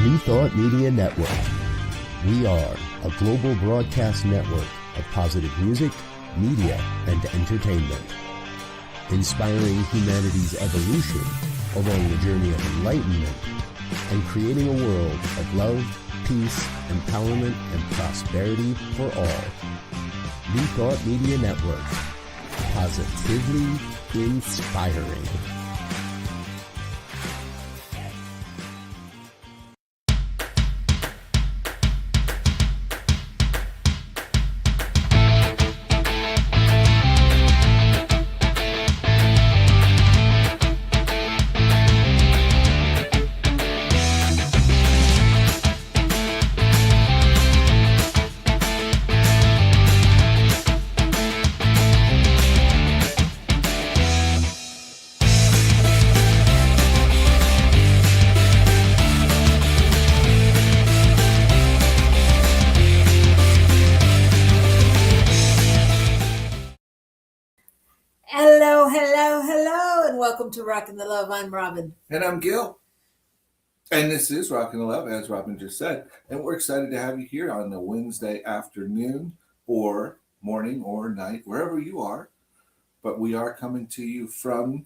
New Thought Media Network. We are a global broadcast network of positive music, media, and entertainment. Inspiring humanity's evolution along the journey of enlightenment and creating a world of love, peace, empowerment, and prosperity for all. New Thought Media Network. Positively inspiring. Welcome to Rockin The Love. I'm Robyn. And I'm Gil. And this is Rockin The Love, as Robyn just said. And we're excited to have you here on a Wednesday afternoon or morning or night, wherever you are. But we are coming to you from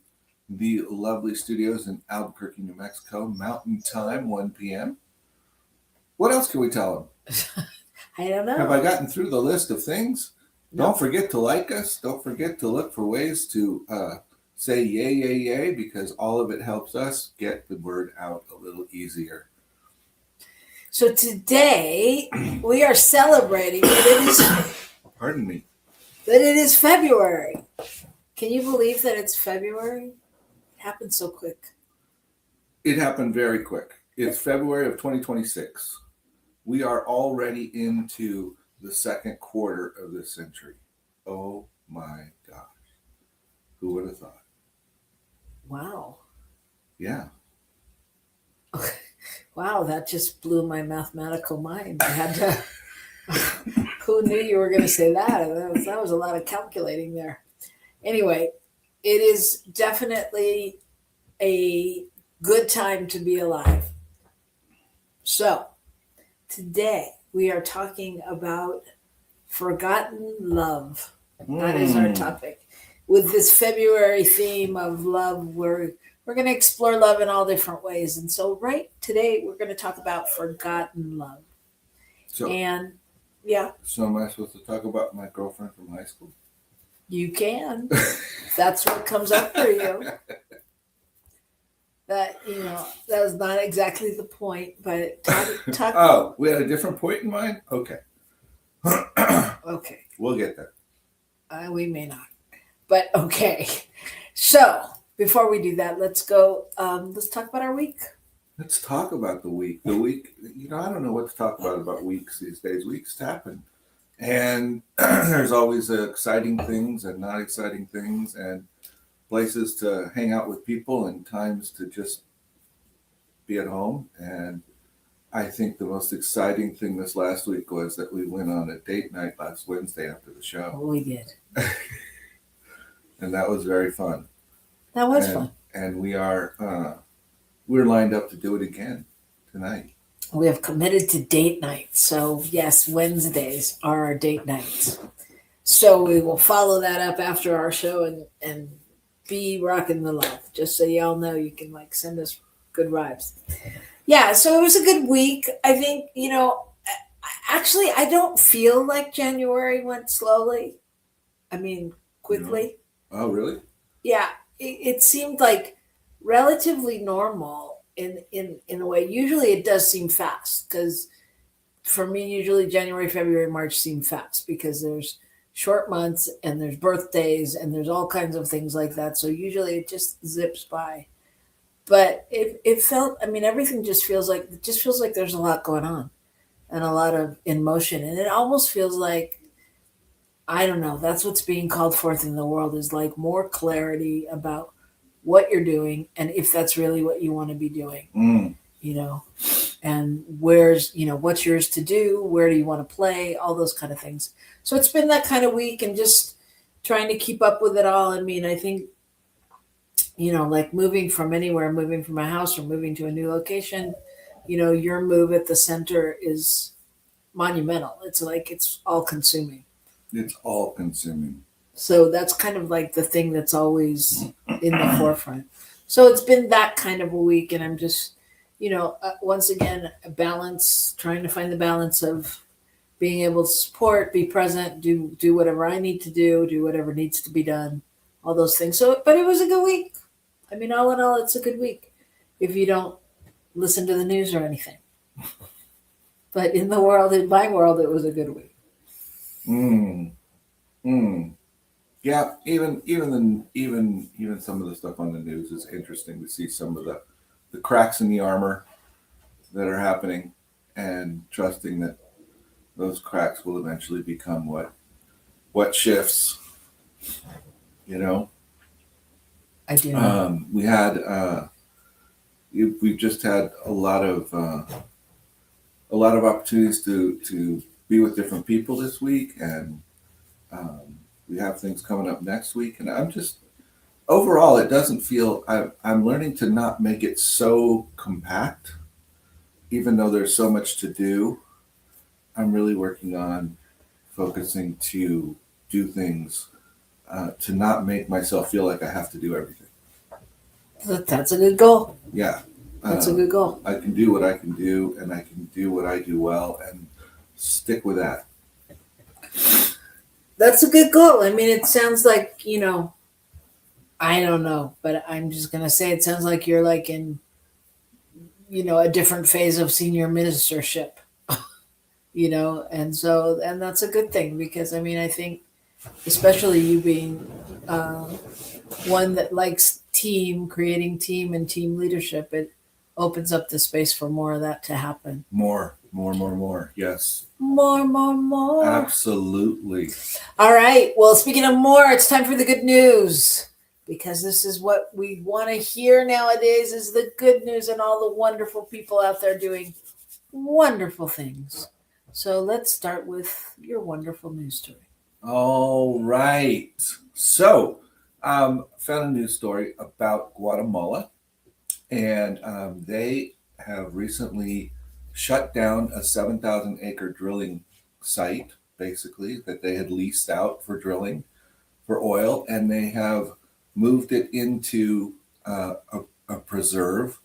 the lovely studios in Albuquerque, New Mexico, Mountain Time, 1 p.m. What else can we tell them? I don't know. Have I gotten through the list of things? No. Don't forget to like us. Don't forget to look for ways to say yay, yay, yay, because all of it helps us get the word out a little easier. So today we are celebrating that it is. Pardon me. That it is February. Can you believe that it's February? It happened so quick. It happened very quick. It's February of 2026. We are already into the second quarter of this century. Oh my gosh. Who would have thought? Wow. Yeah. Wow, that just blew my mathematical mind. I had to. Who knew you were going to say that? That was a lot of calculating there. Anyway, it is definitely a good time to be alive. So, today we are talking about forgotten love. That is our topic. With this February theme of love, we're going to explore love in all different ways. And so right today, we're going to talk about forgotten love. So am I supposed to talk about my girlfriend from high school? You can. That's what comes up for you. That was not exactly the point, but talk. Oh, we had a different point in mind? Okay. Okay. We'll get there. We may not. But okay, so before we do that, let's go. Let's talk about our week. Let's talk about the week. The week, I don't know what to talk about weeks these days. Weeks happen. And there's always exciting things and not exciting things and places to hang out with people and times to just be at home. And I think the most exciting thing this last week was that we went on a date night last Wednesday after the show. Oh, we did. And that was very fun. That was fun. And we're lined up to do it again tonight. We have committed to date nights. So yes, Wednesdays are our date nights. So we will follow that up after our show and be Rockin The Love. Just so y'all know, you can send us good vibes. Yeah, so it was a good week. I think, actually, I don't feel like January went slowly. I mean, quickly. Oh, really? Yeah, it seemed like relatively normal in a way. Usually it does seem fast because for me, usually January, February, March seem fast because there's short months and there's birthdays and there's all kinds of things like that. So usually it just zips by. But it felt, everything just feels like there's a lot going on and a lot of in motion. And it almost feels like, I don't know, that's what's being called forth in the world is more clarity about what you're doing and if that's really what you want to be doing, and where's, what's yours to do, where do you want to play, all those kind of things. So it's been that kind of week and just trying to keep up with it all. I think moving from anywhere, moving from a house or moving to a new location, your move at the center is monumental. It's like it's all consuming. It's all consuming. So that's kind of like the thing that's always in the forefront. So it's been that kind of a week, and I'm just, once again, a balance, trying to find the balance of being able to support, be present, do whatever I need to do whatever needs to be done, all those things. So, but it was a good week. I mean, all in all, it's a good week if you don't listen to the news or anything. But in my world, it was a good week. Yeah, even some of the stuff on the news is interesting to see some of the cracks in the armor that are happening, and trusting that those cracks will eventually become what shifts. I do. We've just had a lot of opportunities to be with different people this week, and we have things coming up next week, and I'm just overall, it doesn't feel. I'm learning to not make it so compact, even though there's so much to do. I'm really working on focusing to do things, to not make myself feel like I have to do everything. That's a good goal. Yeah. That's a good goal. I can do what I can do, and I can do what I do well, and stick with that. That's a good goal. I mean, it sounds like, I don't know, but I'm just going to say it sounds like you're like in, a different phase of senior ministership, and that's a good thing, because I mean, I think especially you being one that likes creating team and team leadership, it opens up the space for more of that to happen. More. Yes. More. Absolutely. All right. Well, speaking of more, it's time for the good news, because this is what we want to hear nowadays, is the good news and all the wonderful people out there doing wonderful things. So let's start with your wonderful news story. All right. So, found a news story about Guatemala, and they have recently shut down a 7,000 acre drilling site, basically, that they had leased out for drilling for oil, and they have moved it into a preserve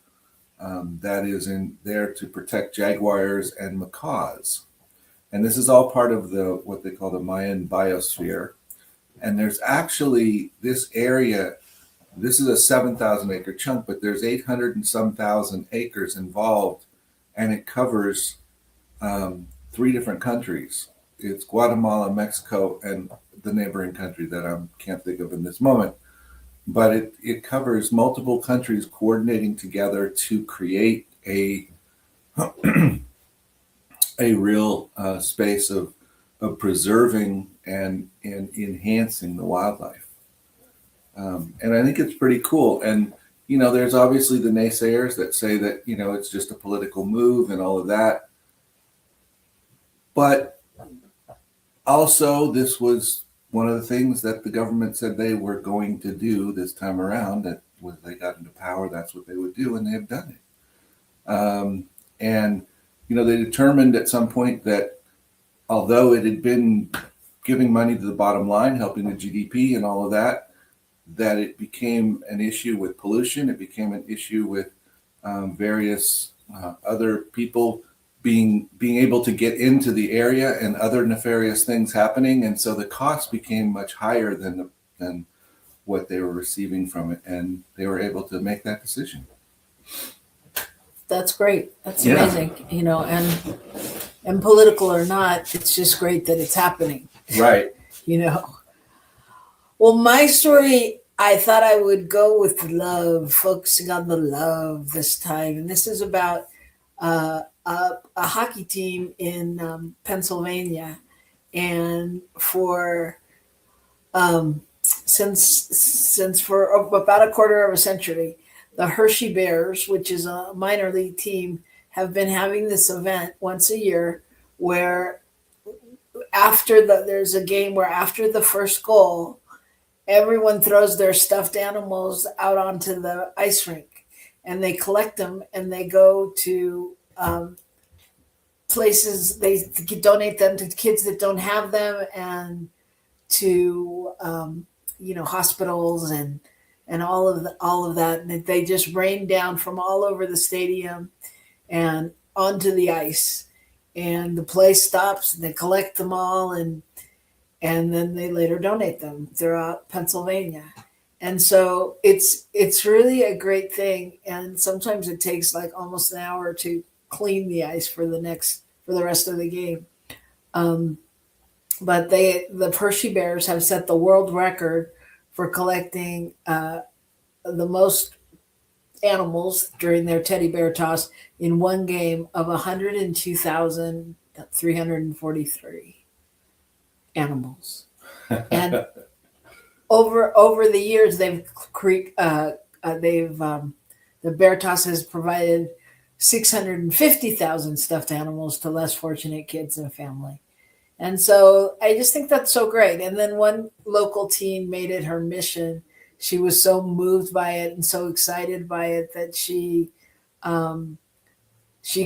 that is in there to protect jaguars and macaws. And this is all part of what they call the Mayan biosphere. And there's actually this area. This is a 7,000 acre chunk, but there's 800 and some thousand acres involved, and it covers 3 different countries. It's Guatemala, Mexico, and the neighboring country that I can't think of in this moment. But it covers multiple countries coordinating together to create a real space of preserving and enhancing the wildlife. And I think it's pretty cool. And, there's obviously the naysayers that say that, it's just a political move and all of that. But also, this was one of the things that the government said they were going to do this time around, that when they got into power, that's what they would do, and they have done it. And, they determined at some point that although it had been giving money to the bottom line, helping the GDP and all of that, that it became an issue with pollution. It became an issue with various other people being able to get into the area, and other nefarious things happening. And so the cost became much higher than what they were receiving from it. And they were able to make that decision. That's great. That's amazing. And political or not, it's just great that it's happening. Right. Well, my story, I thought I would go with love, focusing on the love this time. And this is about a hockey team in Pennsylvania. And since for about a quarter of a century, the Hershey Bears, which is a minor league team, have been having this event once a year where there's a game where after the first goal, everyone throws their stuffed animals out onto the ice rink, and they collect them, and they go to places, they donate them to kids that don't have them, and to hospitals and all of that. And they just rain down from all over the stadium and onto the ice, and the play stops, and they collect them all, and then they later donate them throughout Pennsylvania. And so it's really a great thing. And sometimes it takes like almost an hour to clean the ice for the rest of the game. But the Hershey Bears have set the world record for collecting the most animals during their teddy bear toss in one game of 102,343 animals. And over the years, the Bear Toss has provided 650,000 stuffed animals to less fortunate kids and family. And so I just think that's so great. And then one local teen made it her mission. She was so moved by it and so excited by it that she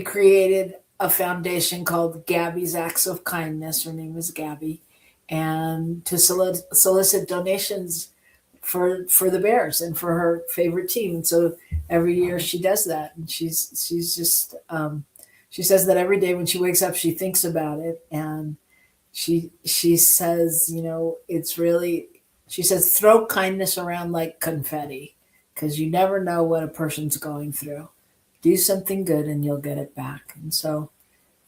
created a foundation called Gabby's Acts of Kindness. Her name is Gabby. And to solicit donations for the Bears and for her favorite team. And so every year she does that. And she's just, she says that every day when she wakes up, she thinks about it. And she says, she says, throw kindness around like confetti, because you never know what a person's going through. Do something good and you'll get it back. And so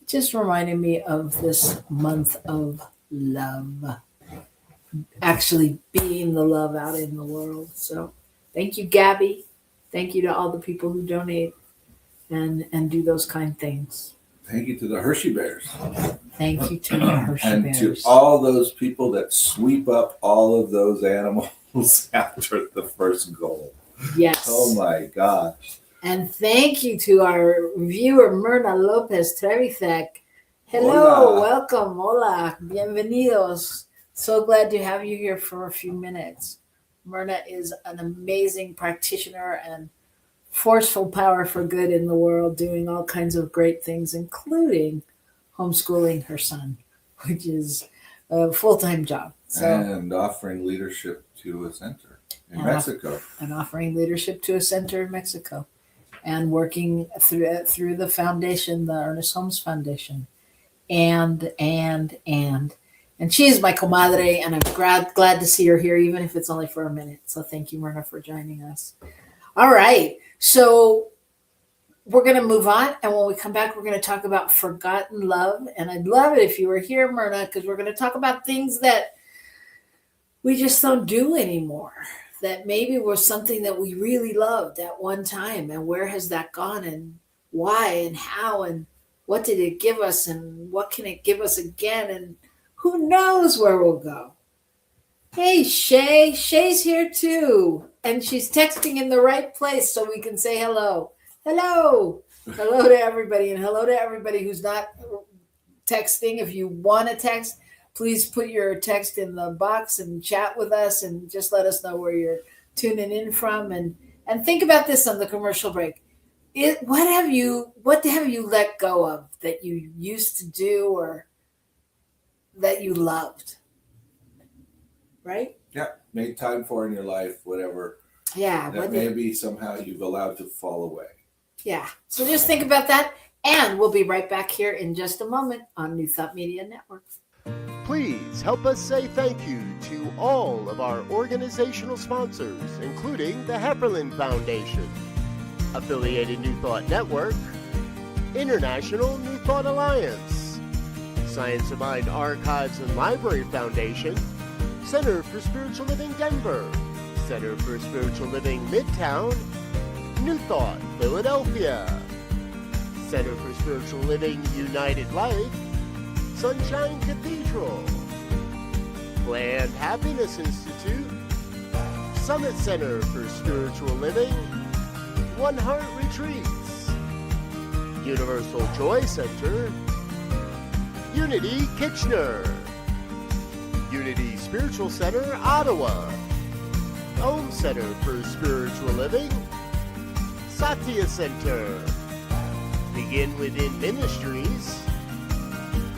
it just reminded me of this month of love, actually being the love out in the world. So thank you, Gabby. Thank you to all the people who donate and do those kind things. Thank you to the Hershey Bears. Thank you to the Hershey and Bears. To all those people that sweep up all of those animals after the first goal. Yes. Oh my gosh. And thank you to our viewer, Myrna Lopez Trevithek. Hello, Hola. welcome, hola, bienvenidos. So glad to have you here for a few minutes. Myrna is an amazing practitioner and forceful power for good in the world, doing all kinds of great things, including homeschooling her son, which is a full-time job. So, and offering leadership to a center in Mexico. And offering leadership to a center in Mexico. And working through the foundation, the Ernest Holmes Foundation. And she is my comadre, and I'm glad to see her here, even if it's only for a minute. So thank you, Myrna, for joining us. All right. So we're going to move on. And when we come back, we're going to talk about forgotten love. And I'd love it if you were here, Myrna, because we're going to talk about things that we just don't do anymore, that maybe was something that we really loved at one time. And where has that gone, and why and how, and what did it give us, and what can it give us again? And who knows where we'll go? Hey, Shay. Shay's here too. And she's texting in the right place so we can say hello. Hello. Hello to everybody. And hello to everybody who's not texting. If you want to text, please put your text in the box and chat with us and just let us know where you're tuning in from. And think about this on the commercial break. What have you let go of that you used to do or that you loved? Right? Yeah, made time for in your life, whatever. Yeah. That maybe somehow you've allowed to fall away. Yeah. So just think about that. And we'll be right back here in just a moment on New Thought Media Network. Please help us say thank you to all of our organizational sponsors, including the Hepperlin Foundation, Affiliated New Thought Network, International New Thought Alliance, Science of Mind Archives and Library Foundation, Center for Spiritual Living Denver, Center for Spiritual Living Midtown, New Thought Philadelphia, Center for Spiritual Living United Life, Sunshine Cathedral, Planned Happiness Institute, Summit Center for Spiritual Living, One Heart Retreats, Universal Joy Center, Unity Kitchener, Unity Spiritual Center, Ottawa, Home Center for Spiritual Living, Satya Center, Begin Within Ministries,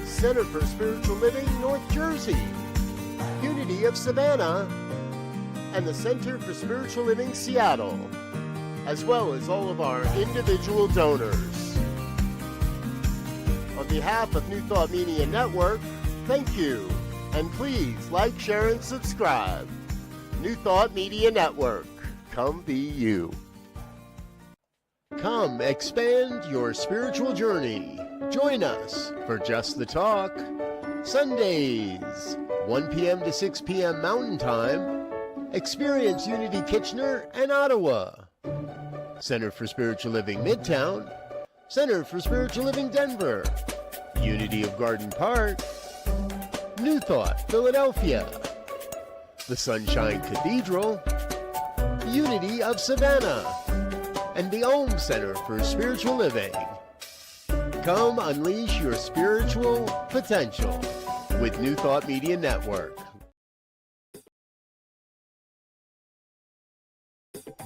Center for Spiritual Living, North Jersey, Unity of Savannah, and the Center for Spiritual Living, Seattle, as well as all of our individual donors. On behalf of New Thought Media Network, thank you, and please like, share, and subscribe. New Thought Media Network, come be you. Come expand your spiritual journey. Join us for Just the Talk, Sundays, 1 p.m. to 6 p.m. Mountain Time. Experience Unity Kitchener and Ottawa. Center for Spiritual Living Midtown, Center for Spiritual Living Denver, Unity of Garden Park, New Thought Philadelphia, the Sunshine Cathedral, Unity of Savannah, and the Om Center for Spiritual Living. Come unleash your spiritual potential with New Thought Media Network.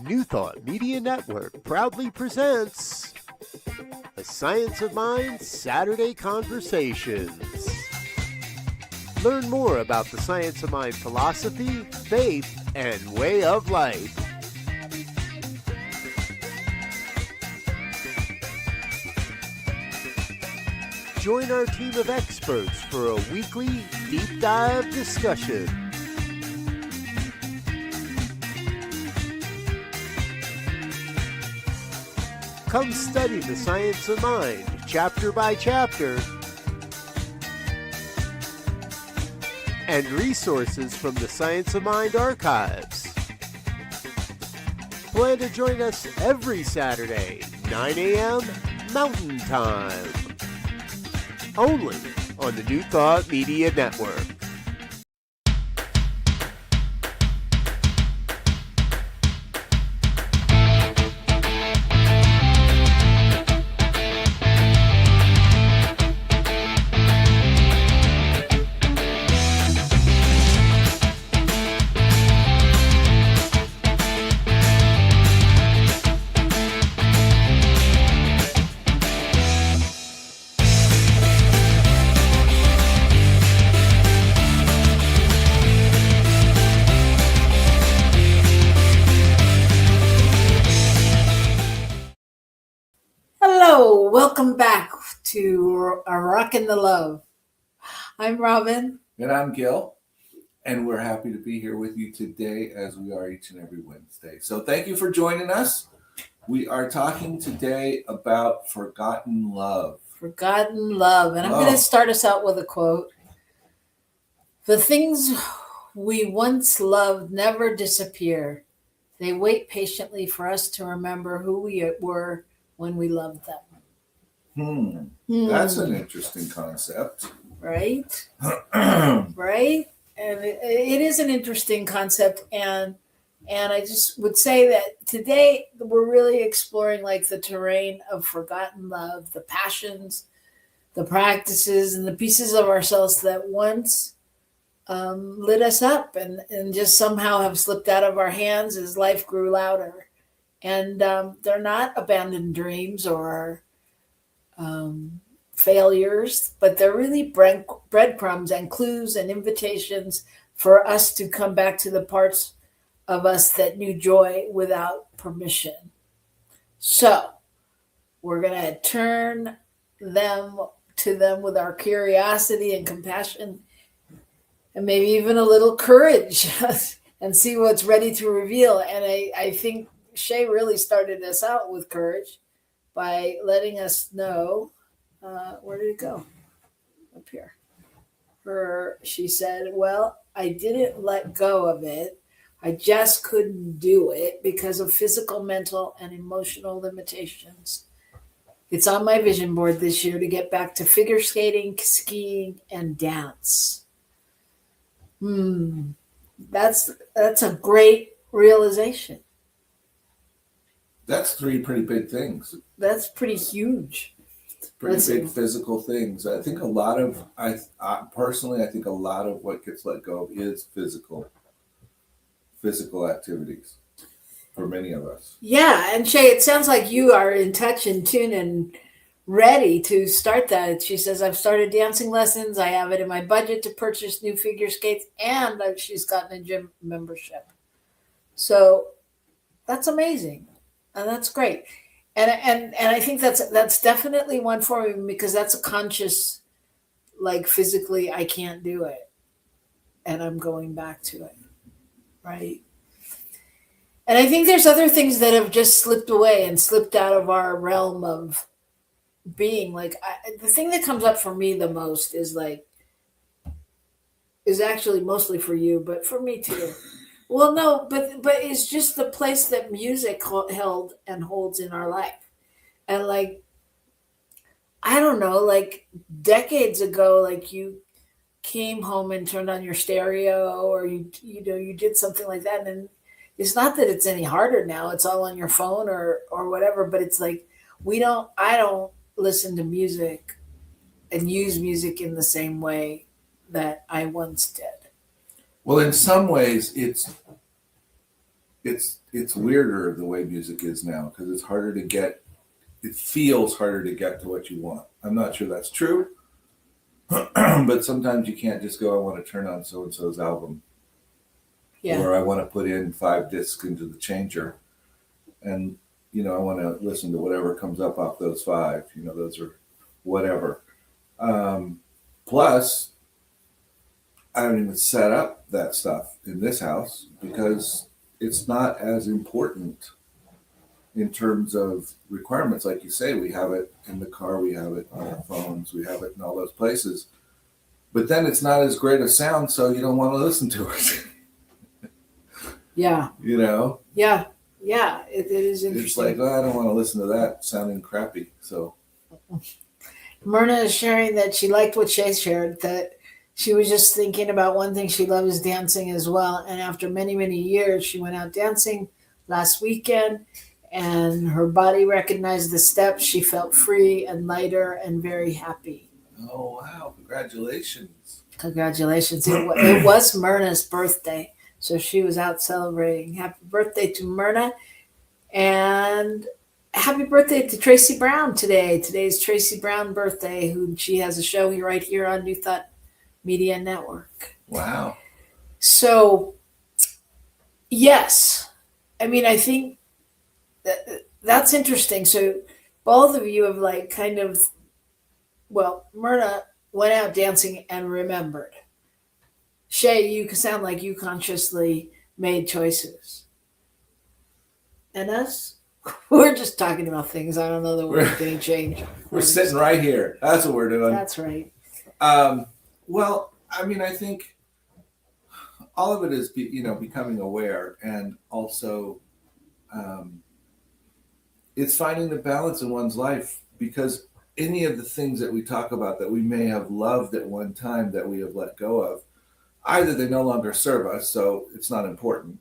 New Thought Media Network proudly presents the Science of Mind Saturday Conversations. Learn more about the Science of Mind philosophy, faith, and way of life. Join our team of experts for a weekly deep dive discussion. Come study the science of mind, chapter by chapter, and resources from the Science of Mind archives. Plan to join us every Saturday, 9 a.m. Mountain Time. Only on the New Thought Media Network. Hello, welcome back to Rockin The Love. I'm Robyn. And I'm Gil, and we're happy to be here with you today as we are each and every Wednesday. So thank you for joining us. We are talking today about forgotten love. Forgotten love. And I'm going to start us out with a quote. The things we once loved never disappear. They wait patiently for us to remember who we were when we loved them. That's an interesting concept. Right? Right? And it is an interesting concept. And I just would say that today we're really exploring like the terrain of forgotten love, the passions, the practices, and the pieces of ourselves that once lit us up and just somehow have slipped out of our hands as life grew louder. And they're not abandoned dreams or failures, but they're really breadcrumbs and clues and invitations for us to come back to the parts of us that knew joy without permission. So we're going to turn to them with our curiosity and compassion and maybe even a little courage and see what's ready to reveal. And I think Shay really started us out with courage by letting us know, where did it go? Up here. She said, well, I didn't let go of it. I just couldn't do it because of physical, mental, and emotional limitations. It's on my vision board this year to get back to figure skating, skiing, and dance. That's a great realization. That's three pretty big things. That's pretty huge. Pretty big physical things. I think I personally think a lot of what gets let go of is physical activities for many of us. Yeah, and Shay, it sounds like you are in touch and tune and ready to start that. She says, I've started dancing lessons. I have it in my budget to purchase new figure skates, and she's gotten a gym membership. So that's amazing. And that's great. And I think that's definitely one for me, because that's a conscious, like, physically, I can't do it. And I'm going back to it. Right. And I think there's other things that have just slipped away and slipped out of our realm of being. Like, the thing that comes up for me the most is actually mostly for you, but for me too. Well, no, but it's just the place that music held and holds in our life. And like, I don't know, like decades ago, like you came home and turned on your stereo, or you did something like that. And it's not that it's any harder now. It's all on your phone or whatever, but it's like, I don't listen to music and use music in the same way that I once did. Well, in some ways, it's weirder the way music is now, because it's harder to get. It feels harder to get to what you want. I'm not sure that's true, but sometimes you can't just go, I want to turn on so and so's album, or I want to put in 5 discs into the changer, and I want to listen to whatever comes up off those 5. Those are whatever. Plus, I don't even set up that stuff in this house because it's not as important in terms of requirements. Like you say, we have it in the car, we have it on our phones, we have it in all those places. But then it's not as great a sound, so you don't want to listen to it. Yeah. Yeah. Yeah. It is interesting. It's like, I don't want to listen to that sounding crappy. So Myrna is sharing that she liked what Shay shared, that she was just thinking about one thing she loves dancing as well. And after many, many years, she went out dancing last weekend, and her body recognized the steps. She felt free and lighter and very happy. Oh, wow. Congratulations. Congratulations. It was Myrna's birthday, so she was out celebrating. Happy birthday to Myrna. And happy birthday to Tracy Brown today. Today's Tracy Brown birthday, who she has a show right here on New Thought Media Network. Wow. So, yes. I mean, I think that's interesting. So both of you have Myrna went out dancing and remembered. Shay, you sound like you consciously made choices. And us, we're just talking about things. I don't know that we're getting changed. We're sitting right here. That's what we're doing. That's right. Well, I mean, I think all of it is, becoming aware, and also it's finding the balance in one's life, because any of the things that we talk about that we may have loved at one time that we have let go of, either they no longer serve us, so it's not important,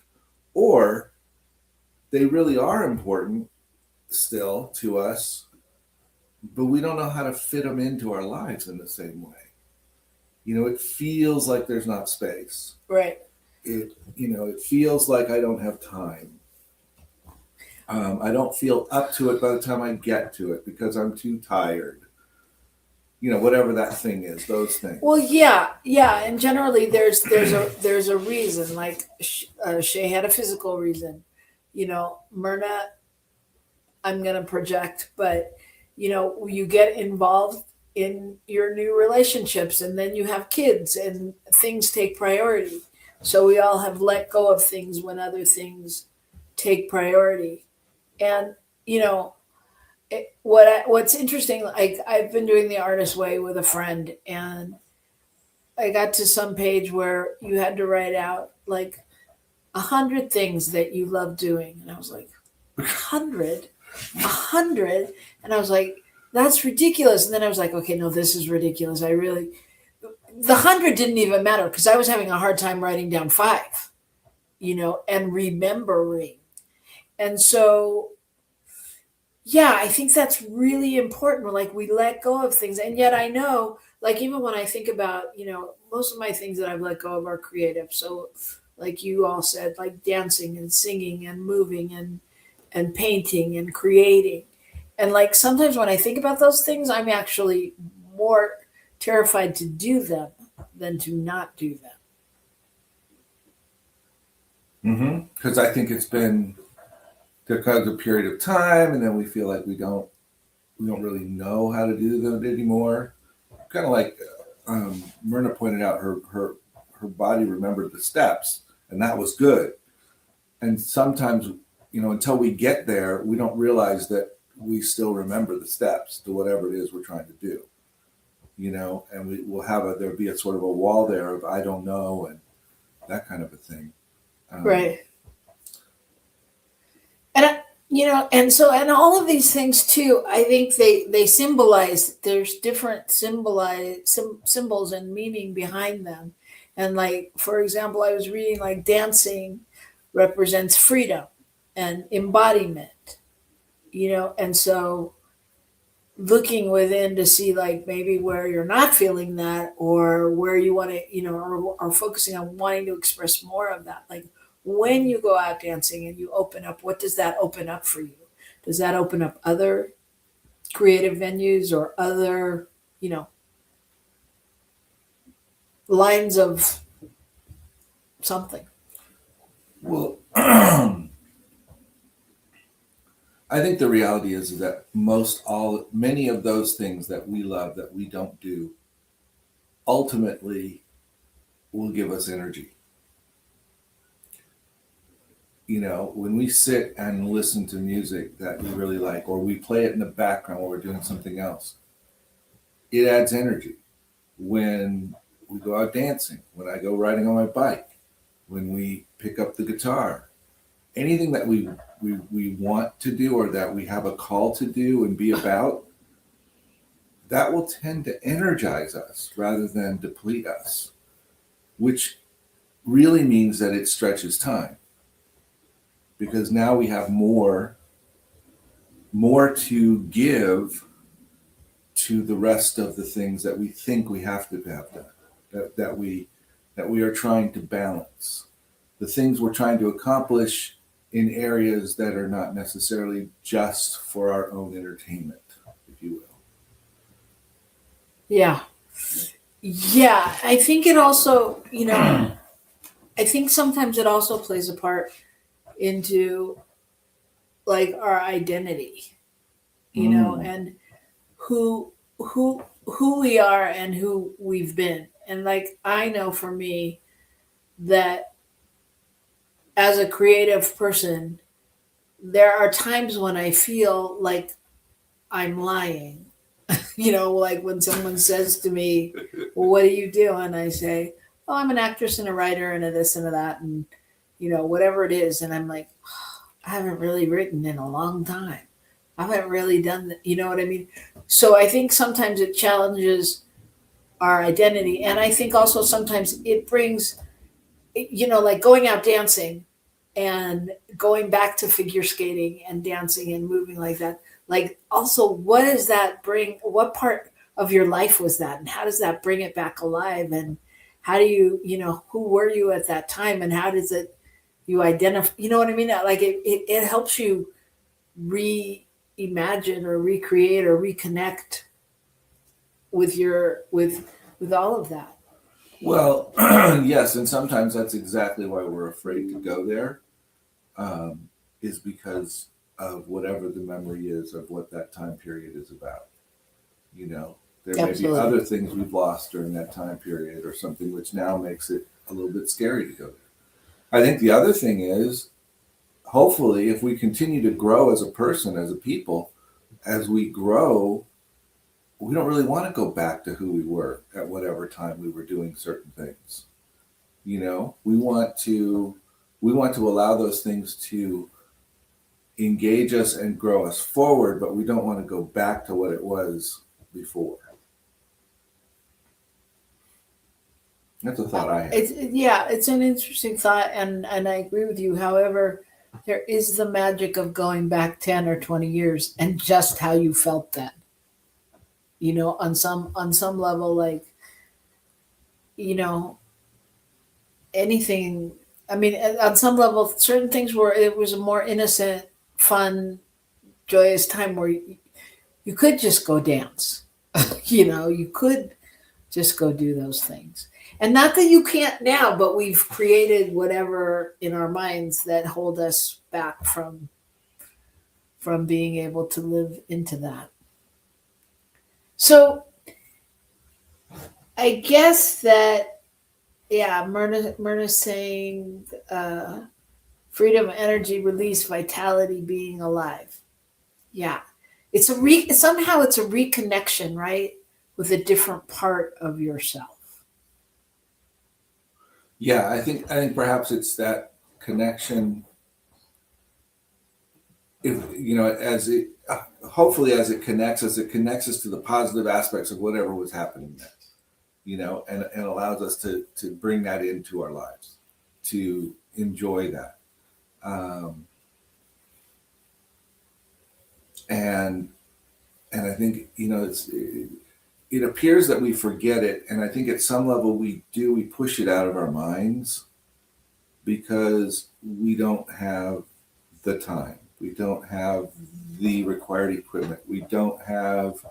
or they really are important still to us, but we don't know how to fit them into our lives in the same way. It feels like there's not space. Right. It feels like I don't have time. I don't feel up to it by the time I get to it because I'm too tired. Whatever that thing is, those things. Well, yeah, and generally there's a reason. Like Shay had a physical reason. Myrna, I'm gonna project, but you get involved in your new relationships, and then you have kids, and things take priority. So we all have let go of things when other things take priority. And what's interesting, like I've been doing the artist way with a friend, and I got to some page where you had to write out like 100 things that you love doing, and I was like, 100, and I was like, that's ridiculous. And then I was like, okay, no, this is ridiculous. The 100 didn't even matter because I was having a hard time writing down 5, and remembering. And so, yeah, I think that's really important. Like we let go of things. And yet I know, like, even when I think about, most of my things that I've let go of are creative. So like you all said, like dancing and singing and moving and painting and creating. And like sometimes when I think about those things, I'm actually more terrified to do them than to not do them. Because I think it's been because of a period of time, and then we feel like we don't really know how to do them anymore. Kind of like Myrna pointed out, her body remembered the steps, and that was good. And sometimes, until we get there, we don't realize that we still remember the steps to whatever it is we're trying to do. And we'll there'll be a sort of a wall there of I don't know and that kind of a thing. Right. And and all of these things too, I think they symbolize, there's different symbols and meaning behind them. And like, for example, I was reading like dancing represents freedom and embodiment, and so looking within to see like maybe where you're not feeling that, or where you want to, or focusing on wanting to express more of that. Like when you go out dancing and you open up, what does that open up for you? Does that open up other creative venues or other, lines of something? Well, I think the reality is that many of those things that we love that we don't do ultimately will give us energy. When we sit and listen to music that we really like, or we play it in the background while we're doing something else, it adds energy. When we go out dancing, when I go riding on my bike, when we pick up the guitar, anything that we want to do or that we have a call to do and be about, that will tend to energize us rather than deplete us, which really means that it stretches time. Because now we have more to give to the rest of the things that we think we have to have done, that we are trying to balance. The things we're trying to accomplish in areas that are not necessarily just for our own entertainment, if you will. Yeah. Yeah. I think it also, I think sometimes it also plays a part into like our identity, and who we are and who we've been. And like, I know for me that as a creative person, there are times when I feel like I'm lying. Like when someone says to me, well, what do you do? And I say, oh, I'm an actress and a writer and a this and a that, and whatever it is. And I'm like, oh, I haven't really written in a long time. I haven't really done that. You know what I mean? So I think sometimes it challenges our identity. And I think also sometimes it brings, like going out dancing and going back to figure skating and dancing and moving like that. Like also, what does that bring? What part of your life was that? And how does that bring it back alive? And how do you, who were you at that time? And how does it, you identify, you know what I mean? Like it helps you reimagine or recreate or reconnect with with all of that. Well, yes, and sometimes that's exactly why we're afraid to go there, is because of whatever the memory is of what that time period is about. There may be other things we've lost during that time period or something which now makes it a little bit scary to go there. I think the other thing is, hopefully, if we continue to grow as a person, as a people, as we grow, we don't really want to go back to who we were at whatever time we were doing certain things. We want to allow those things to engage us and grow us forward, but we don't want to go back to what it was before. That's a thought I have. It's an interesting thought, and I agree with you. However, there is the magic of going back 10 or 20 years and just how you felt then. On some level, like, anything. I mean, on some level, certain things were, it was a more innocent, fun, joyous time where you could just go dance. You could just go do those things. And not that you can't now, but we've created whatever in our minds that hold us back from being able to live into that. So I guess that, yeah, Myrna's saying freedom, energy, release, vitality, being alive. Yeah. It's somehow it's a reconnection, right? With a different part of yourself. Yeah, I think perhaps it's that connection. If as it hopefully as it connects us to the positive aspects of whatever was happening there, and allows us to bring that into our lives, to enjoy that, and I think it appears that we forget it, and I think at some level we push it out of our minds because we don't have the time. We don't have the required equipment. We don't have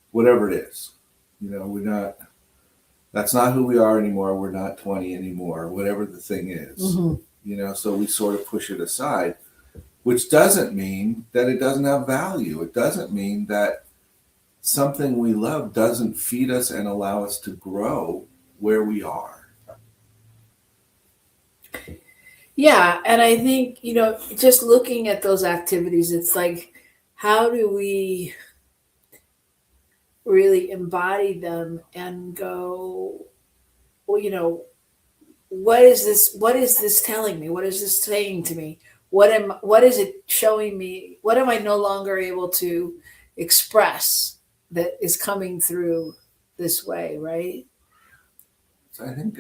whatever it is. That's not who we are anymore. We're not 20 anymore, whatever the thing is. Mm-hmm. So we sort of push it aside, which doesn't mean that it doesn't have value. It doesn't mean that something we love doesn't feed us and allow us to grow where we are. Yeah, and I think, just looking at those activities, it's like, how do we really embody them and go, well, what is this telling me? What is this saying to me? What is it showing me? What am I no longer able to express that is coming through this way, right? So I think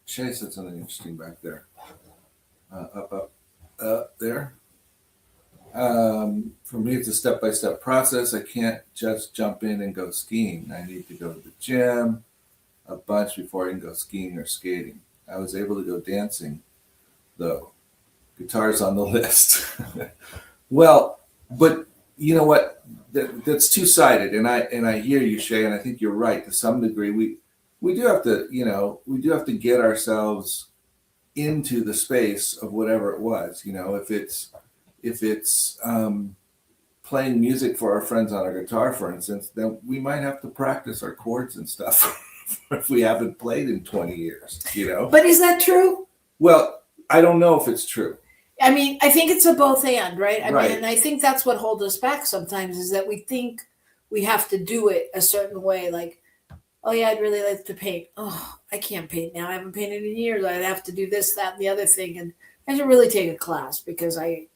Shay said something interesting back there. Up there. For me, it's a step-by-step process. I can't just jump in and go skiing. I need to go to the gym a bunch before I can go skiing or skating. I was able to go dancing, though. Guitar's on the list. Well, but you know what? That's two-sided, and I hear you, Shay, and I think you're right to some degree. We do have to get ourselves into the space of whatever it was. If it's playing music for our friends on our guitar, for instance, then we might have to practice our chords and stuff if we haven't played in 20 years. But is that true? Well, I don't know if it's true. I mean, I think it's a both and, right? Right. I mean, I think that's what holds us back sometimes, is that we think we have to do it a certain way. Like, oh yeah, I'd really like to paint. Oh, I can't paint now. I haven't painted in years. I'd have to do this, that, and the other thing. And I should really take a class because we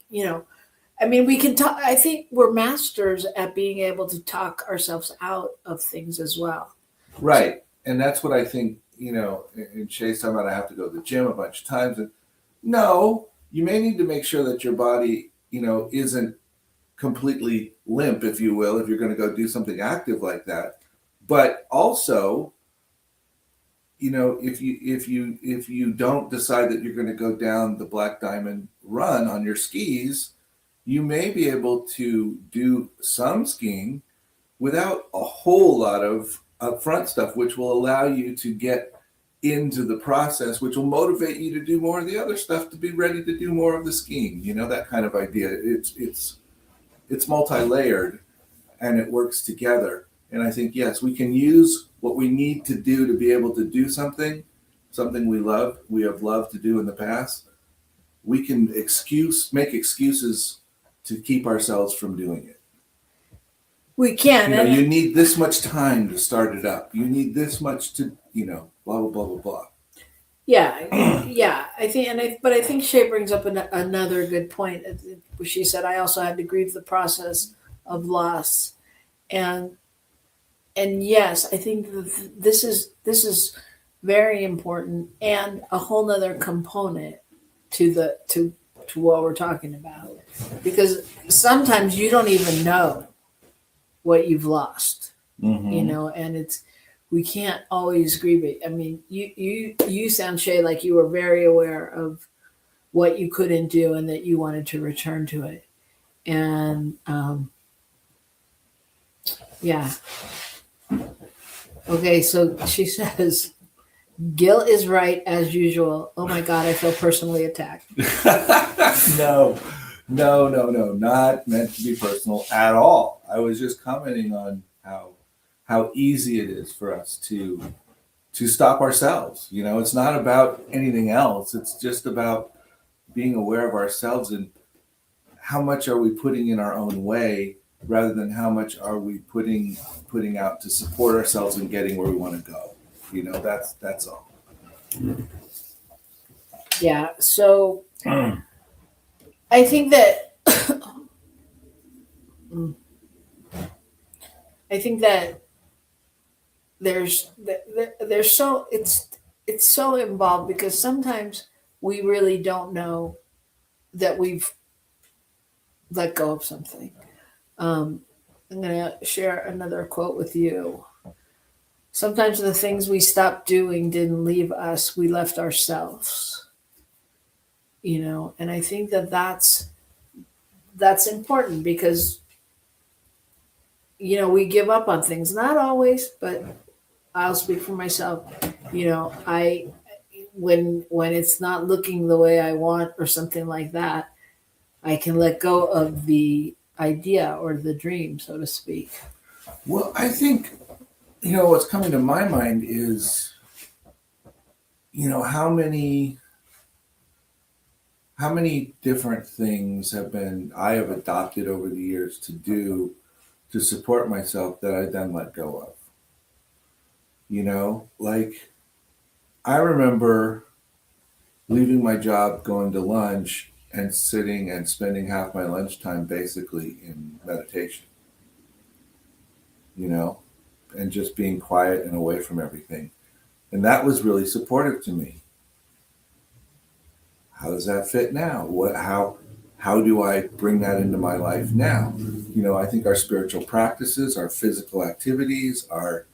can talk. I think we're masters at being able to talk ourselves out of things as well. Right. And that's what I think, and Shay's talking about I have to go to the gym a bunch of times. And no, you may need to make sure that your body, isn't completely limp, if you will, if you're going to go do something active like that. But also, if you don't decide that you're going to go down the Black Diamond run on your skis, you may be able to do some skiing without a whole lot of upfront stuff, which will allow you to get into the process, which will motivate you to do more of the other stuff, to be ready to do more of the skiing. That kind of idea. It's multi-layered, and it works together. And I think, yes, we can use what we need to do to be able to do something we have loved to do in the past. We can make excuses to keep ourselves from doing it. We can. You need this much time to start it up. You need this much to, blah, blah, blah, blah, blah. Yeah, yeah. I think Shay brings up another good point. She said, I also had to grieve the process of loss. And yes, I think this is very important and a whole nother component to what we're talking about, because sometimes you don't even know what you've lost, and we can't always grieve it. I mean, you sound, Shay, like you were very aware of what you couldn't do and that you wanted to return to it. And Yeah. Okay, so she says, Gil is right as usual. Oh my God, I feel personally attacked. No, not meant to be personal at all. I was just commenting on how easy it is for us to stop ourselves. You know, it's not about anything else. It's just about being aware of ourselves and how much are we putting in our own way rather than how much are we putting out to support ourselves and getting where we want to go. You know, that's all. Yeah, so I think that I think that there's so it's so involved because sometimes we really don't know that we've let go of something. I'm going to share another quote with you. Sometimes the things we stopped doing didn't leave us, we left ourselves. You know, and I think that that's important because you know we give up on things, not always, but I'll speak for myself. You know, I when it's not looking the way I want or something like that, I can let go of the idea or the dream, so to speak. Well, I think, you know, what's coming to my mind is, you know, how many different things I have adopted over the years to do to support myself that I then let go of. You know, like I remember leaving my job, going to lunch, and sitting and spending half my lunchtime basically in meditation, you know, and just being quiet and away from everything. And that was really supportive to me. How does that fit now? How do I bring that into my life now? You know, I think our spiritual practices, our physical activities, our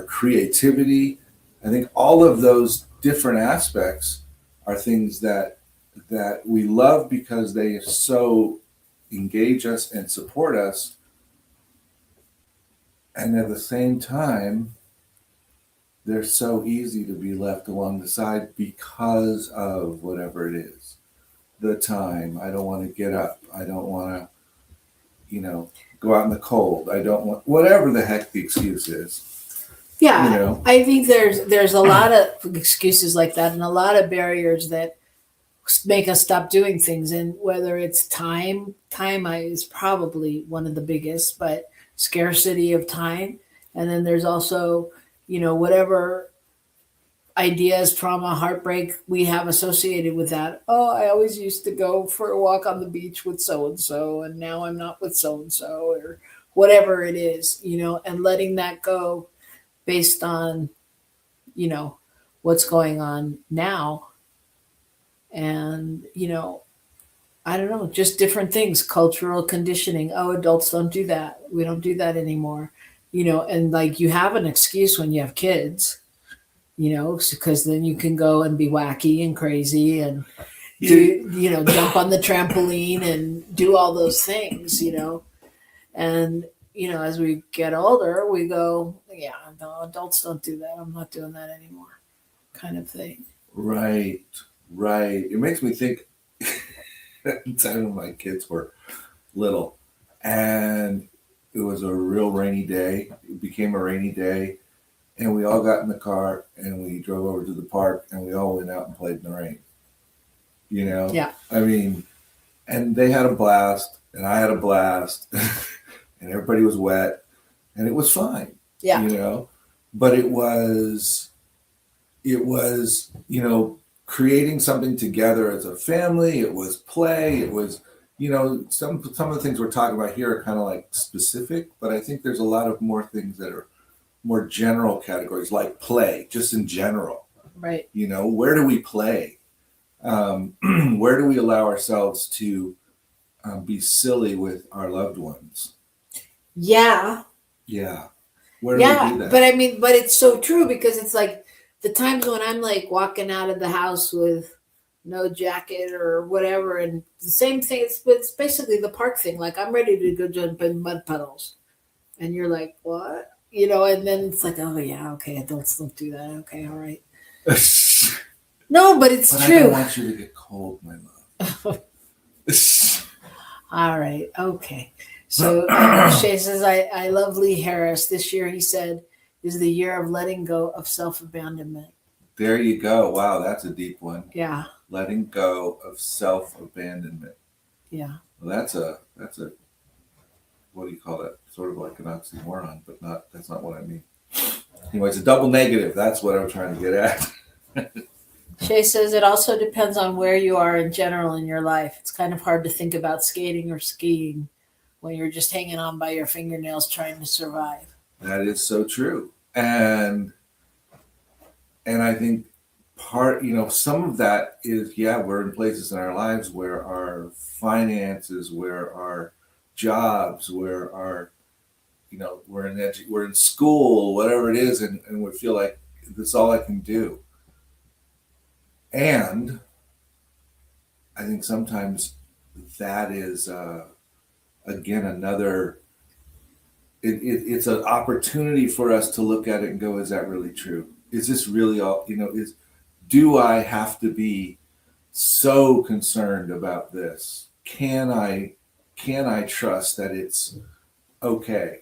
creativity, I think all of those different aspects are things that we love because they so engage us and support us. And at the same time, they're so easy to be left along the side because of whatever it is. The time, I don't want to get up. I don't want to, you know, go out in the cold. I don't want, whatever the heck the excuse is. Yeah, You know? I think there's a lot of excuses like that and a lot of barriers that make us stop doing things. And whether it's time is probably one of the biggest, but scarcity of time. And then there's also, you know, whatever ideas, trauma, heartbreak we have associated with that. Oh, I always used to go for a walk on the beach with so and so, and now I'm not with so and so, or whatever it is, you know, and letting that go based on, you know, what's going on now. And, you know, I don't know, just different things, cultural conditioning. Oh, adults don't do that. We don't do that anymore. You know, and like you have an excuse when you have kids, you know, because then you can go and be wacky and crazy and do, you know, jump on the trampoline and do all those things, you know. And, you know, as we get older, we go, yeah, no, adults don't do that. I'm not doing that anymore, kind of thing. Right. It makes me think at the time when my kids were little and it was a real rainy day. It became a rainy day and we all got in the car and we drove over to the park and we all went out and played in the rain. You know? Yeah. I mean, and they had a blast and I had a blast and everybody was wet and it was fine. Yeah. You know? But it was, you know, creating something together as a family. It was play. It was, you know, some of the things we're talking about here are kind of like specific, but I think there's a lot of more things that are more general categories like play, just in general. Right. You know, where do we play? Where do we allow ourselves to be silly with our loved ones? Yeah. Yeah. Where do we do that? But I mean, but it's so true because it's like the times when I'm like walking out of the house with no jacket or whatever, and the same thing. It's basically the park thing. Like I'm ready to go jump in mud puddles, And you're like, what? You know, and then it's like, oh yeah, okay, adults don't do that. Okay, all right. No, but it's But I true. don't want you to get cold, my love. All right, okay. So Shay says, I love Lee Harris. This year, he said, is the year of letting go of self-abandonment. There you go. Wow, that's a deep one. Yeah, Letting go of self-abandonment. yeah. Well, that's a what do you call that? Sort of like an oxymoron, but that's not what I mean. Anyway, it's a double negative. That's what I'm trying to get at. Shay says it also depends on where you are in general in your life. It's kind of hard to think about skating or skiing when you're just hanging on by your fingernails trying to survive. That is so true. And I think some of that is, we're in places in our lives where our finances, where our jobs, where our, we're in school, whatever it is, and we feel like that's all I can do. And I think sometimes that is, again, it's an opportunity for us to look at it and go, is that really true? Is this really all, do I have to be so concerned about this? Can I trust that it's okay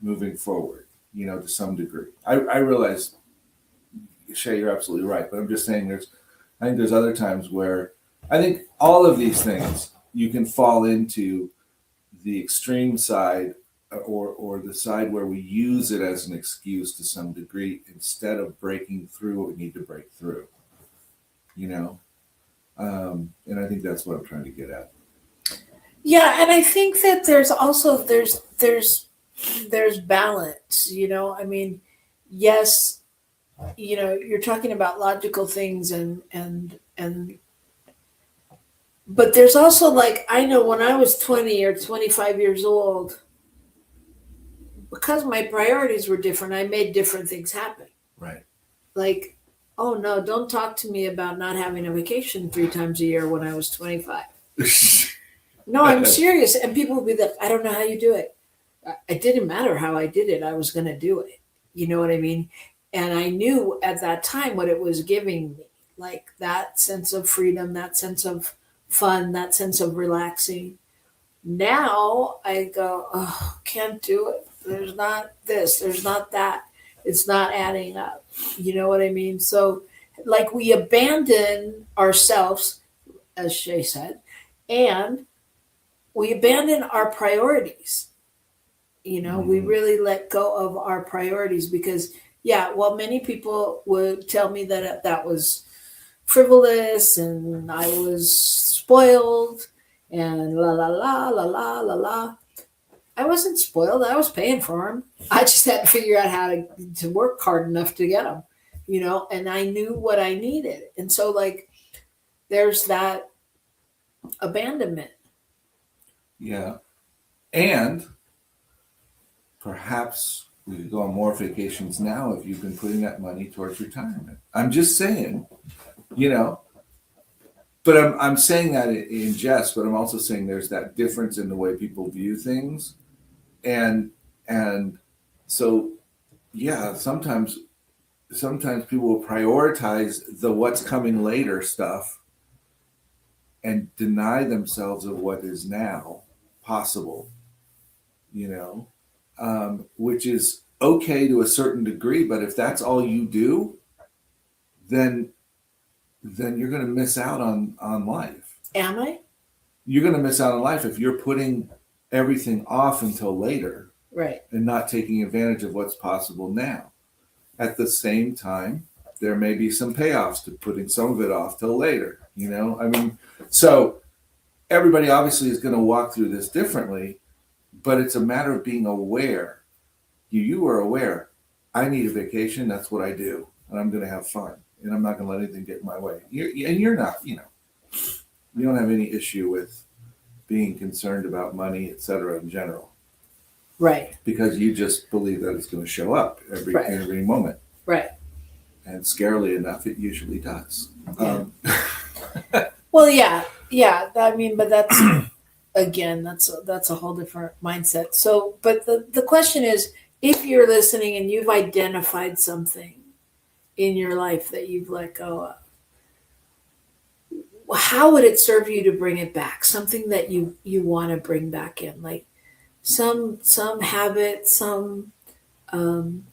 moving forward, to some degree? I realize, Shay, you're absolutely right, but I'm just saying I think there's other times where I think all of these things you can fall into the extreme side or the side where we use it as an excuse to some degree instead of breaking through what we need to break through, and I think that's what I'm trying to get at. Yeah, and I think that there's also there's balance, I mean, yes, you're talking about logical things and but there's also, like, I know when I was 20 or 25 years old, because my priorities were different, I made different things happen. Right. Like, oh no, don't talk to me about not having a vacation 3 times a year when I was 25. No, I'm serious. And people would be like, I don't know how you do it. It didn't matter how I did it. I was going to do it. You know what I mean? And I knew at that time what it was giving me, like that sense of freedom, that sense of fun, that sense of relaxing. Now I go, oh, can't do it. There's not this, there's not that. It's not adding up. You know what I mean? So, like, we abandon ourselves, as Shay said, and we abandon our priorities. We really let go of our priorities because, many people would tell me that that was frivolous and I was spoiled and la la la la la la la. I wasn't spoiled. I was paying for them. I just had to figure out how to work hard enough to get them, and I knew what I needed. And so, like, there's that abandonment. Yeah. And perhaps we could go on more vacations now if you've been putting that money towards retirement. I'm just saying, but I'm saying that in jest, but I'm also saying there's that difference in the way people view things. And so, sometimes people will prioritize the what's coming later stuff and deny themselves of what is now possible, which is okay to a certain degree. But if that's all you do, then you're going to miss out on life. Am I? You're going to miss out on life if you're putting everything off until later, right, and not taking advantage of what's possible now. At the same time, there may be some payoffs to putting some of it off till later. So everybody obviously is going to walk through this differently, but it's a matter of being aware. You are aware. I need a vacation. That's what I do, and I'm going to have fun, and I'm not going to let anything get in my way. You're not. You don't have any issue with being concerned about money, etc. in general. Right. Because you just believe that it's going to show up every moment. Right. And scarily enough, it usually does. Yeah. Well, yeah. I mean, but again, that's a whole different mindset. So, but the question is, if you're listening and you've identified something in your life that you've let go of, how would it serve you to bring it back? Something that you want to bring back in, like some habit, some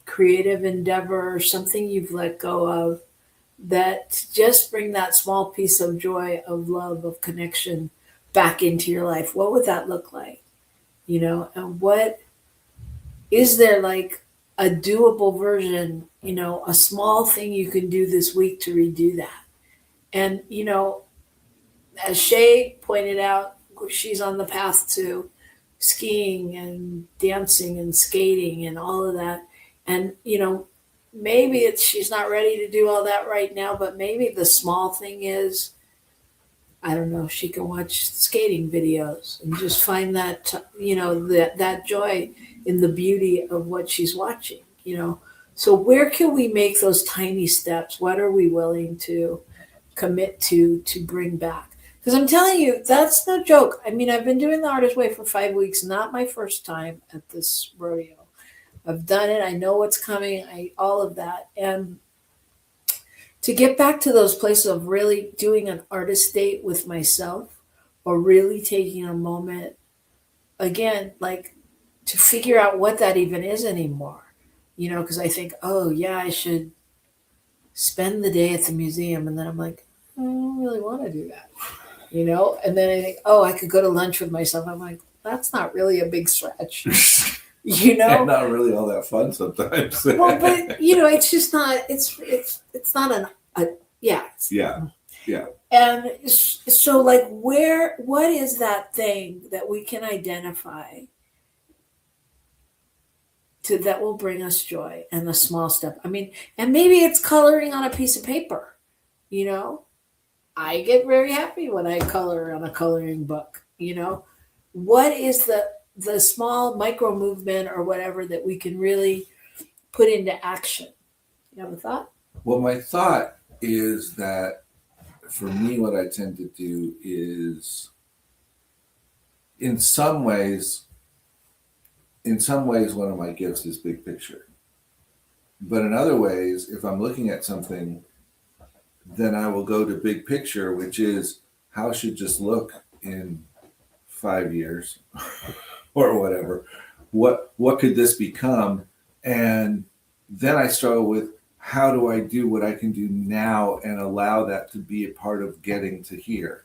creative endeavor, or something you've let go of that just bring that small piece of joy, of love, of connection back into your life. What would that look like? And what is there, like a doable version, a small thing you can do this week to redo that? And, as Shay pointed out, she's on the path to skiing and dancing and skating and all of that. And, maybe she's not ready to do all that right now, but maybe the small thing is, I don't know, she can watch skating videos and just find that, that joy in the beauty of what she's watching. So where can we make those tiny steps? What are we willing to commit to bring back? Because I'm telling you, that's no joke. I mean, I've been doing the Artist Way for 5 weeks, not my first time at this rodeo. I've done it. I know what's coming. All of that. And to get back to those places of really doing an artist date with myself, or really taking a moment, again, like to figure out what that even is anymore, because I think, oh yeah, I should spend the day at the museum. And then I'm like, I don't really want to do that, and then I think, oh, I could go to lunch with myself. I'm like, that's not really a big stretch. And not really all that fun sometimes. Well, but it's just not. It's not yeah. Yeah. And so, like, what is that thing that we can identify that will bring us joy, and the small step? I mean, and maybe it's coloring on a piece of paper. I get very happy when I color on a coloring book. What is the small micro movement or whatever that we can really put into action? You have a thought? Well, my thought is that for me, what I tend to do is, in some ways, one of my gifts is big picture. But in other ways, if I'm looking at something, then I will go to big picture, which is how it should just look in 5 years or whatever. What could this become? And then I struggle with, how do I do what I can do now and allow that to be a part of getting to here?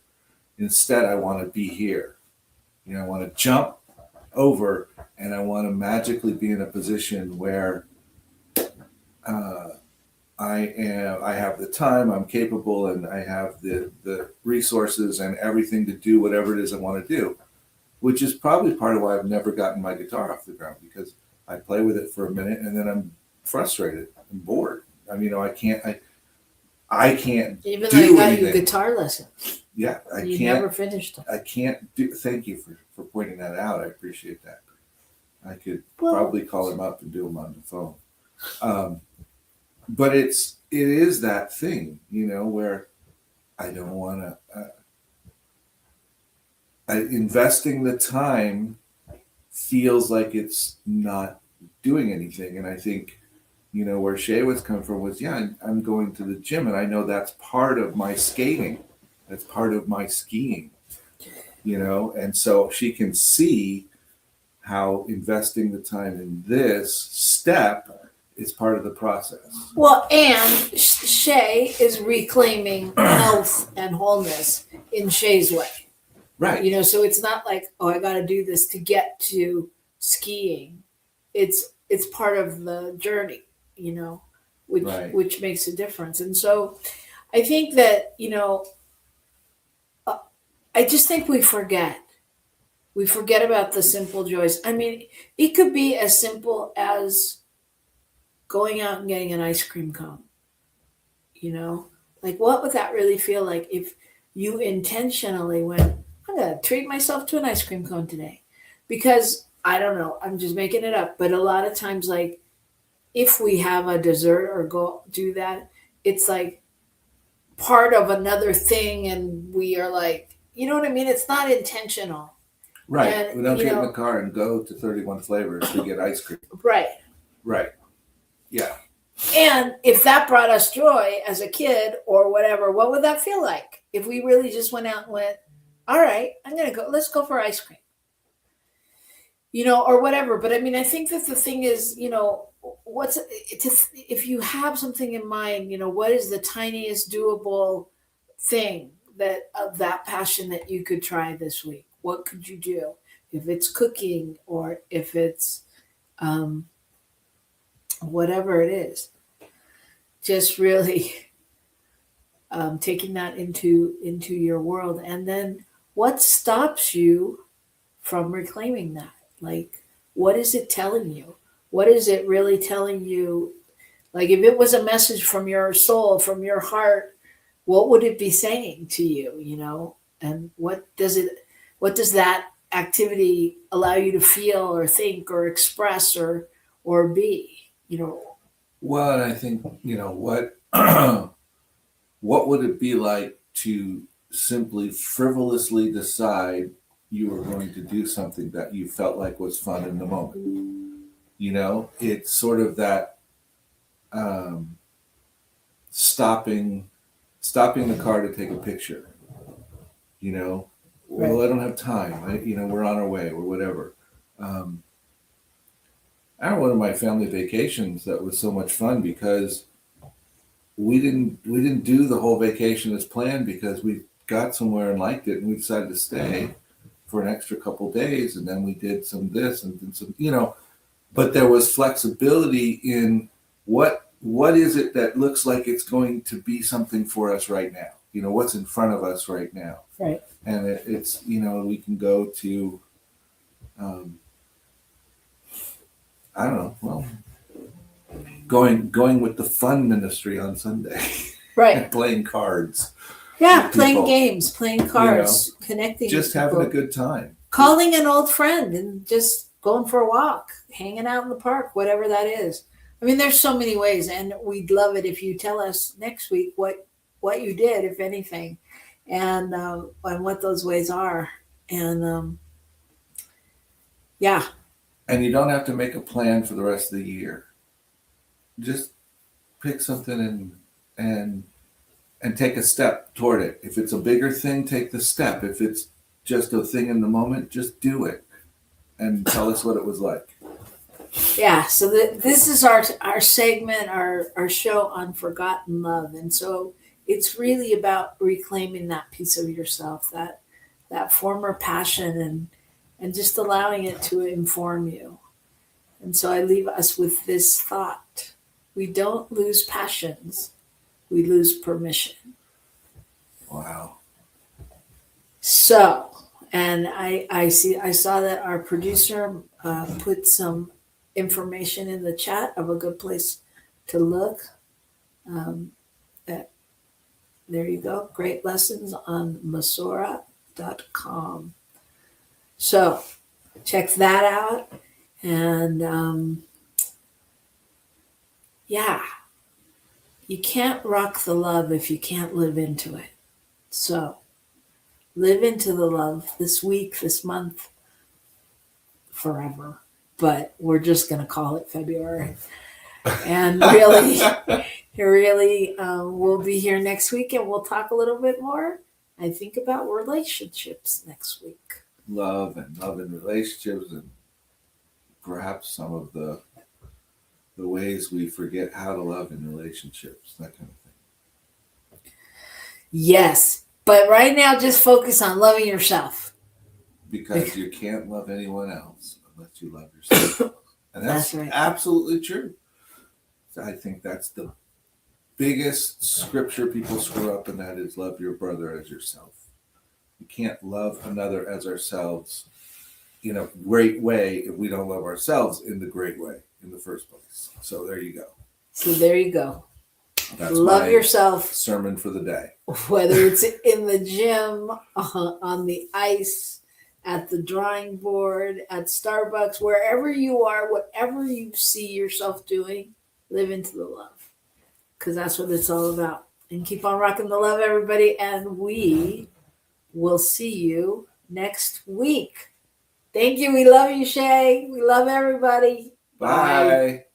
Instead, I want to be here. I want to jump over, and I want to magically be in a position where I have the time, I'm capable, and I have the resources and everything to do whatever it is I want to do, which is probably part of why I've never gotten my guitar off the ground, because I play with it for a minute and then I'm frustrated and bored. I mean, I can't Even do though I got anything. you guitar lessons. Yeah, You never finished them. I can't do. Thank you for pointing that out. I appreciate that. I could Well, probably call him up and do them on the phone. But it is that thing, where I don't want to. Investing the time feels like it's not doing anything, and I think, where Shay was coming from was, I'm going to the gym, and I know that's part of my skating, that's part of my skiing, and so she can see how investing the time in this step is part of the process. Well, and Shay is reclaiming health and wholeness in Shay's way. Right. So it's not like, oh, I got to do this to get to skiing. It's part of the journey, which Right. which makes a difference. And so I think that, I just think we forget. We forget about the simple joys. I mean, it could be as simple as going out and getting an ice cream cone. Like, what would that really feel like if you intentionally went, I'm going to treat myself to an ice cream cone today? Because I don't know, I'm just making it up. But a lot of times, like, if we have a dessert or go do that, it's like part of another thing. And we are like, you know what I mean? It's not intentional. Right. And, We don't you get in know- the car and go to 31 flavors to get ice cream. Right. Right. Yeah. And if that brought us joy as a kid or whatever, what would that feel like? If we really just went out and went, all right, let's go for ice cream. Or whatever. But I mean, I think that the thing is, if you have something in mind, what is the tiniest doable thing of that passion that you could try this week? What could you do? If it's cooking or if it's whatever it is, just really taking that into your world. And then what stops you from reclaiming that? Like, what is it telling you? What is it really telling you? Like, if it was a message from your soul, from your heart, what would it be saying to you, And what does that activity allow you to feel or think or express or be, Well, and I think, what what would it be like to simply frivolously decide you were going to do something that you felt like was fun in the moment? It's sort of that stopping the car to take a picture. Well, Right. I don't have time. We're on our way or whatever. I had one of my family vacations that was so much fun because we didn't do the whole vacation as planned because we got somewhere and liked it and we decided to stay for an extra couple days, and then we did some this and then some, but there was flexibility in what is it that looks like it's going to be something for us right now, what's in front of us right now. right? And it's we can go to I don't know, well, going with the fun ministry on Sunday. Right. And playing cards. Yeah, with playing people, games, playing cards, connecting. just with having a people. good time. Calling an old friend and just going for a walk, hanging out in the park, whatever that is. I mean, there's so many ways, and we'd love it if you tell us next week what you did, if anything, and what those ways are. And yeah. And you don't have to make a plan for the rest of the year. Just pick something and take a step toward it. If it's a bigger thing, take the step. If it's just a thing in the moment, just do it and tell us what it was like. Yeah, so this is our segment, our show on Forgotten Love. And so it's really about reclaiming that piece of yourself, that former passion and just allowing it to inform you. And so I leave us with this thought. We don't lose passions, we lose permission. Wow. So, and I saw that our producer put some information in the chat of a good place to look. There you go. Great lessons on Masora.com. So check that out. And yeah, you can't rock the love if you can't live into it. So live into the love this week, this month, forever. But we're just going to call it February. And really, we'll be here next week and we'll talk a little bit more, I think, about relationships next week. Love and relationships, and perhaps some of the ways we forget how to love in relationships, that kind of thing. Yes. But right now, just focus on loving yourself. Because you can't love anyone else unless you love yourself. And that's right. Absolutely true. I think that's the biggest scripture people screw up, and that is love your brother as yourself. We can't love another as ourselves in a great way if we don't love ourselves in the great way in the first place. So there you go. That's love my yourself. sermon for the day. Whether it's in the gym, on the ice, at the drawing board, at Starbucks, wherever you are, whatever you see yourself doing, live into the love. Because that's what it's all about. And keep on rocking the love, everybody. And we will see you next week. Thank you. We love you, Shay. We love everybody. Bye.